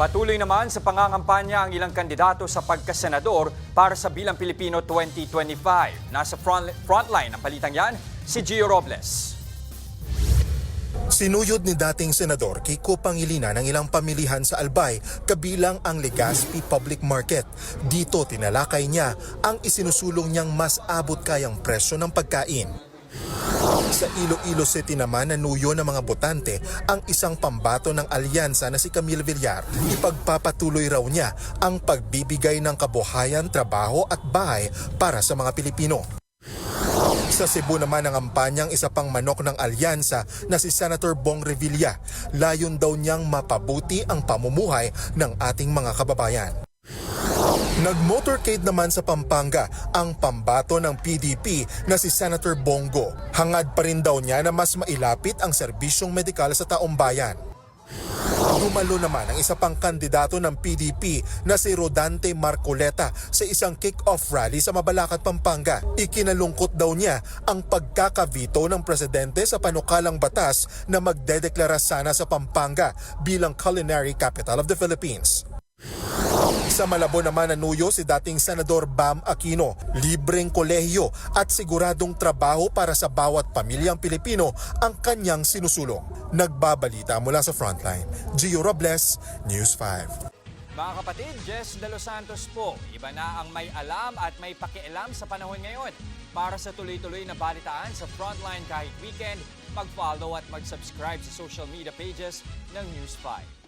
Patuloy naman sa pangangampanya ang ilang kandidato sa pagkasenador para sa Bilang Pilipino 2025. Nasa frontline ng balitang yan, si Gio Robles. Sinuyod ni dating Senador Kiko Pangilinan ang ilang pamilihan sa Albay kabilang ang Legazpi Public Market. Dito tinalakay niya ang isinusulong niyang mas abot kayang presyo ng pagkain. Sa Iloilo City naman nanuyo ng mga botante ang isang pambato ng alyansa na si Camille Villar. Ipagpapatuloy raw niya ang pagbibigay ng kabuhayan, trabaho at bahay para sa mga Pilipino. Sa Cebu naman ang kampanyang isa pang manok ng alyansa na si Senator Bong Revilla. Layon daw niyang mapabuti ang pamumuhay ng ating mga kababayan. Nag-motorcade naman sa Pampanga ang pambato ng PDP na si Senator Bongo. Hangad pa rin daw niya na mas mailapit ang serbisyong medikal sa taong bayan. Dumalo naman ang isa pang kandidato ng PDP na si Rodante Marcoleta sa isang kick-off rally sa Mabalacat, Pampanga. Ikinalungkot daw niya ang pagkakavito ng presidente sa panukalang batas na magdedeklara sana sa Pampanga bilang culinary capital of the Philippines. Sa Malabo naman nanuyo si dating Senador Bam Aquino, libreng kolehiyo at siguradong trabaho para sa bawat pamilyang Pilipino ang kanyang sinusulong. Nagbabalita mula sa Frontline, Gio Robles, News 5. Mga kapatid, Jess De Los Santos po. Iba na ang may alam at may pakialam sa panahon ngayon. Para sa tuloy-tuloy na balitaan sa Frontline kahit weekend, mag-follow at mag-subscribe sa social media pages ng News 5.